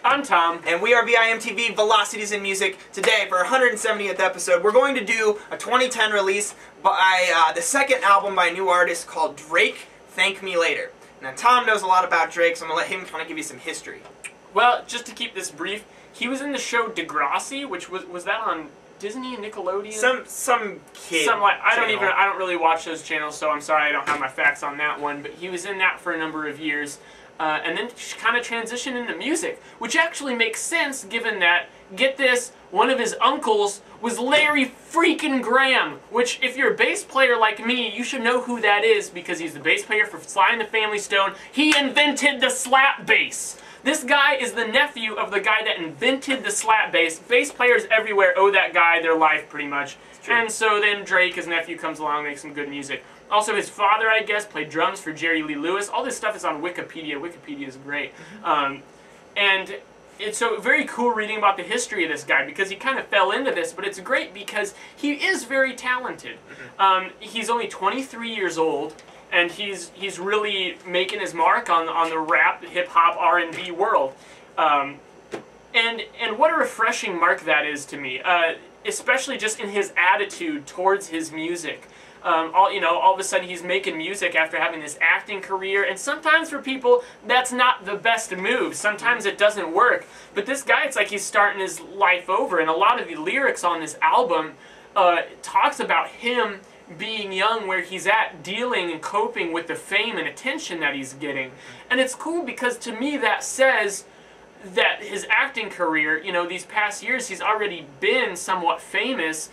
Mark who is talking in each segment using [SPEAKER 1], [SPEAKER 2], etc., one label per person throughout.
[SPEAKER 1] I'm Tom.
[SPEAKER 2] And we are VIMTV Velocities in Music. Today, for our 170th episode, we're going to do a 2010 release by the second album by a new artist called Drake, Thank Me Later. Now, Tom knows a lot about Drake, so I'm going to let him kind of give you some history.
[SPEAKER 1] Well, just to keep this brief, he was in the show Degrassi, which was that on Disney and Nickelodeon?
[SPEAKER 2] Some kid
[SPEAKER 1] I don't really watch those channels, so I'm sorry I don't have my facts on that one, but he was in that for a number of years. And then kind of transitioned into music, which actually makes sense given that, get this, one of his uncles was Larry freaking Graham, which if you're a bass player like me, you should know who that is because he's the bass player for Sly and the Family Stone. He invented the slap bass. This guy is the nephew of the guy that invented the slap bass. Bass players everywhere owe that guy their life pretty much. And so then Drake, his nephew, comes along and makes some good music. Also, his father, I guess, played drums for Jerry Lee Lewis. All this stuff is on Wikipedia. Wikipedia is great. And it's so very cool reading about the history of this guy because he kind of fell into this, but it's great because he is very talented. He's only 23 years old, and he's really making his mark on the rap, hip-hop, R&B world. And what a refreshing mark that is to me, especially just in his attitude towards his music. All of a sudden he's making music after having this acting career, and sometimes for people that's not the best move. Sometimes it doesn't work. But this guy, it's like he's starting his life over, and a lot of the lyrics on this album talks about him being young, where he's at, dealing and coping with the fame and attention that he's getting. And it's cool because to me that says that his acting career, these past years he's already been somewhat famous,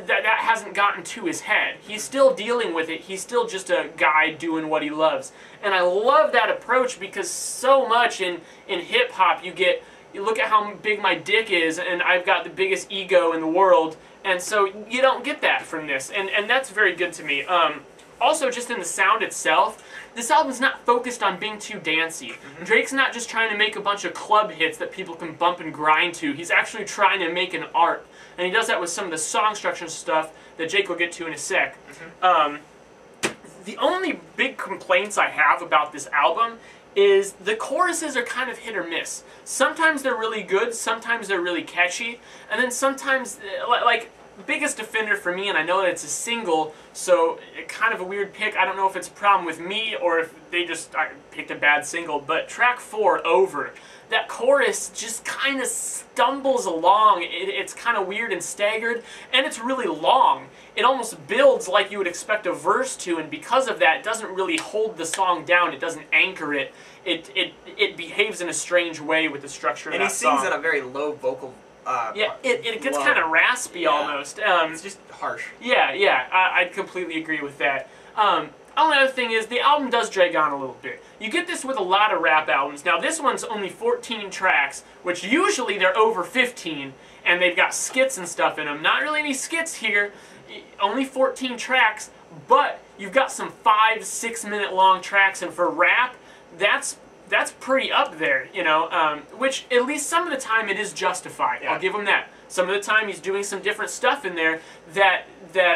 [SPEAKER 1] that hasn't gotten to his head. He's still dealing with it. He's still just a guy doing what he loves. And I love that approach because so much in hip-hop you look at how big my dick is and I've got the biggest ego in the world, and so you don't get that from this. And that's very good to me. Also, just in the sound itself, this album's not focused on being too dancey. Drake's not just trying to make a bunch of club hits that people can bump and grind to. He's actually trying to make an art. And he does that with some of the song structure stuff that Jake will get to in a sec. The only big complaints I have about this album is the choruses are kind of hit or miss. Sometimes they're really good, sometimes they're really catchy, and then sometimes, like, biggest offender for me, and I know that it's a single, so kind of a weird pick. I don't know if it's a problem with me or if they just picked a bad single, but track 4, Over. That chorus just kind of stumbles along. It's kind of weird and staggered, and it's really long. It almost builds like you would expect a verse to, and because of that, it doesn't really hold the song down. It doesn't anchor it. It behaves in a strange way with the structure of that song.
[SPEAKER 2] And he sings at a very low vocal
[SPEAKER 1] yeah, it gets kind of raspy almost.
[SPEAKER 2] It's just harsh.
[SPEAKER 1] Yeah, I'd completely agree with that. Only other thing is, the album does drag on a little bit. You get this with a lot of rap albums. Now, this one's only 14 tracks, which usually they're over 15, and they've got skits and stuff in them. Not really any skits here, only 14 tracks, but you've got some 5-6 minute long tracks, and for rap, that's pretty up there, which at least some of the time it is justified. Yeah. I'll give him that. Some of the time he's doing some different stuff in there that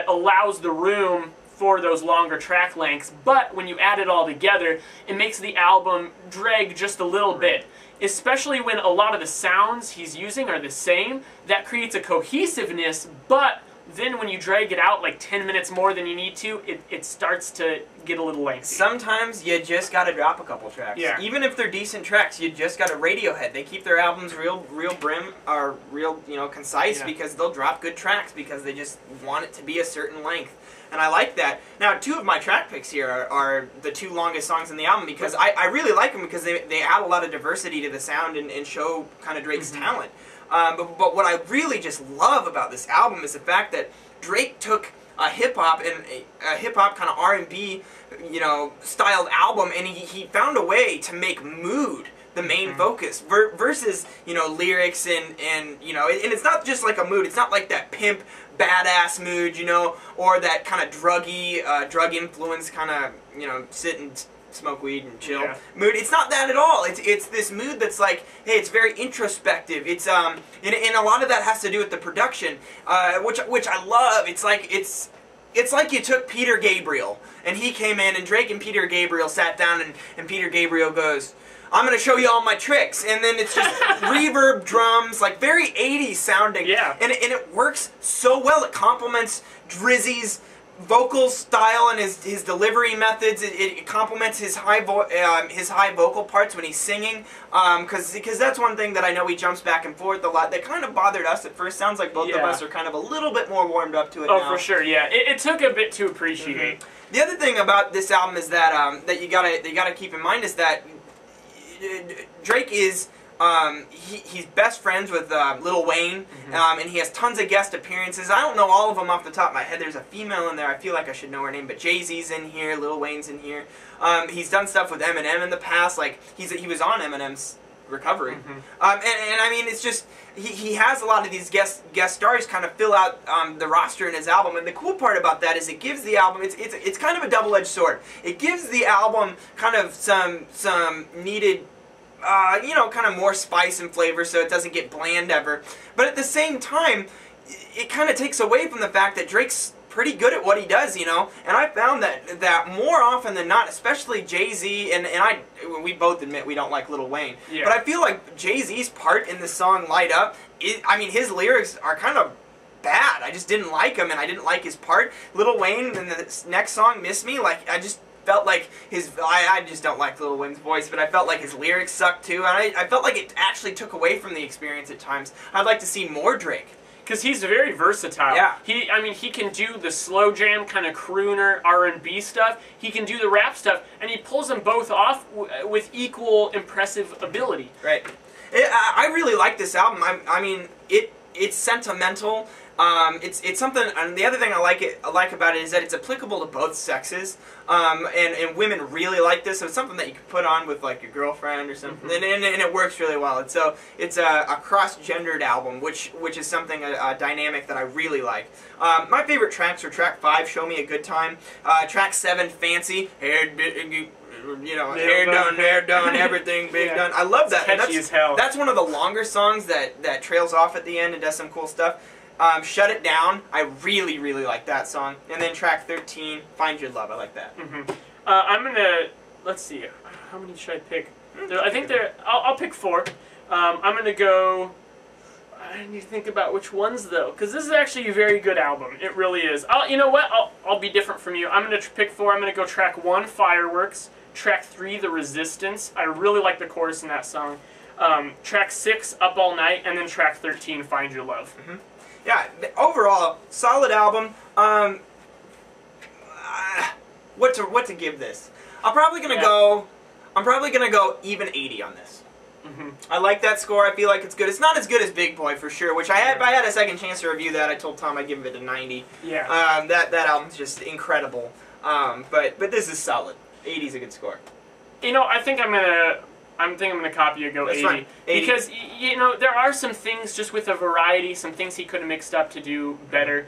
[SPEAKER 1] allows the room for those longer track lengths, but when you add it all together, it makes the album drag just a little bit. Especially when a lot of the sounds he's using are the same, that creates a cohesiveness, but then when you drag it out like 10 minutes more than you need to, it starts to get a little lengthy.
[SPEAKER 2] Sometimes you just gotta drop a couple tracks.
[SPEAKER 1] Yeah.
[SPEAKER 2] Even if they're decent tracks, you just gotta Radiohead. They keep their albums real concise because they'll drop good tracks because they just want it to be a certain length. And I like that. Now, 2 of my track picks here are the 2 longest songs in the album because I really like them because they add a lot of diversity to the sound and show kind of Drake's talent. But what I really just love about this album is the fact that Drake took a hip-hop and a hip-hop kind of R&B, styled album, and he found a way to make mood the main focus versus, lyrics and it's not just like a mood. It's not like that pimp badass mood, or that kind of druggy, drug influence kind of, sit and smoke weed and chill mood. It's not that at all. It's this mood that's like, hey, it's very introspective. It's and a lot of that has to do with the production, which I love. It's like you took Peter Gabriel and he came in, and Drake and Peter Gabriel sat down, and Peter Gabriel goes, I'm gonna show you all my tricks, and then it's just reverb drums, like very 80s sounding.
[SPEAKER 1] Yeah.
[SPEAKER 2] And it works so well. It complements Drizzy's vocal style and his delivery methods. It complements his high vocal parts when he's singing. Because that's one thing that I know he jumps back and forth a lot. That kind of bothered us at first. Sounds like both of us are kind of a little bit more warmed up to it now.
[SPEAKER 1] Oh, for sure. Yeah, it took a bit to appreciate.
[SPEAKER 2] The other thing about this album is that that you gotta keep in mind is that Drake is he's best friends with Lil Wayne, and he has tons of guest appearances. I don't know all of them off the top of my head. There's a female in there. I feel like I should know her name, but Jay-Z's in here, Lil Wayne's in here. He's done stuff with Eminem in the past. Like he was on Eminem's Recovery, and I mean it's just he has a lot of these guest stars kind of fill out the roster in his album. And the cool part about that is it gives the album it's kind of a double-edged sword. It gives the album kind of some needed. You know, kind of more spice and flavor so it doesn't get bland ever. But at the same time, it kind of takes away from the fact that Drake's pretty good at what he does, you know? And I found that more often than not, especially Jay-Z, and we both admit we don't like Lil Wayne, but I feel like Jay-Z's part in the song Light Up, I mean, his lyrics are kind of bad. I just didn't like him, and I didn't like his part. Lil Wayne in the next song, Miss Me, like, I just felt like I just don't like Lil Wayne's voice, but I felt like his lyrics sucked too, and I felt like it actually took away from the experience at times. I'd like to see more Drake.
[SPEAKER 1] Because he's very versatile.
[SPEAKER 2] Yeah.
[SPEAKER 1] I mean, he can do the slow jam, kind of crooner, R&B stuff. He can do the rap stuff, and he pulls them both off with equal impressive ability.
[SPEAKER 2] Right. I really like this album. I mean, it's sentimental. It's something, and the other thing I like about it is that it's applicable to both sexes, and women really like this. So it's something that you can put on with like your girlfriend or something, and it works really well. And so it's a cross-gendered album, which is something a dynamic that I really like. My favorite tracks are track 5, Show Me a Good Time, track 7, Fancy, you know, hair done, everything big done. I love that.
[SPEAKER 1] Catchy as hell.
[SPEAKER 2] That's one of the longer songs that trails off at the end and does some cool stuff. Shut It Down, I really like that song. And then track 13, Find Your Love, I like that.
[SPEAKER 1] I'm gonna, let's see, how many should I pick? I think I'll pick 4. I'm gonna go, I need to think about which ones though, because this is actually a very good album. It really is. You know what, I'll be different from you. I'm gonna pick 4, I'm gonna go track 1, Fireworks, track 3, The Resistance. I really like the chorus in that song. Track 6, Up All Night, and then track 13, Find Your Love.
[SPEAKER 2] Yeah, overall, solid album. What to give this? I'm probably gonna go even 80 on this. I like that score. I feel like it's good. It's not as good as Big Boy for sure. Which if I had a second chance to review that, I told Tom I'd give it a 90.
[SPEAKER 1] Yeah.
[SPEAKER 2] That album's just incredible. But this is solid. 80's a good score.
[SPEAKER 1] You know, I think I'm gonna copy you, go 80. Because, you know, there are some things just with a variety, some things he could have mixed up to do better.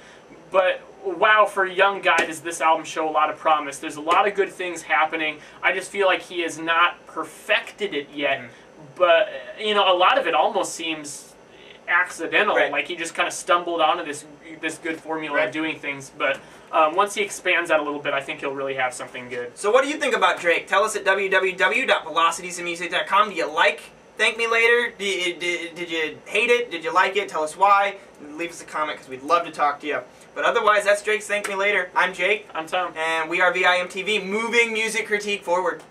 [SPEAKER 1] But, wow, for a young guy, does this album show a lot of promise. There's a lot of good things happening. I just feel like he has not perfected it yet. But, you know, a lot of it almost seems accidental. Like he just kind of stumbled onto this good formula of doing things. But once he expands that a little bit, I think he'll really have something good.
[SPEAKER 2] So what do you think about Drake? Tell us at www.velocitiesandmusic.com. Do you like Thank Me Later? Did you hate it? Did you like it? Tell us why. Leave us a comment because we'd love to talk to you. But otherwise, that's Drake's Thank Me Later. I'm Jake.
[SPEAKER 1] I'm Tom.
[SPEAKER 2] And we are VIMTV, moving music critique forward.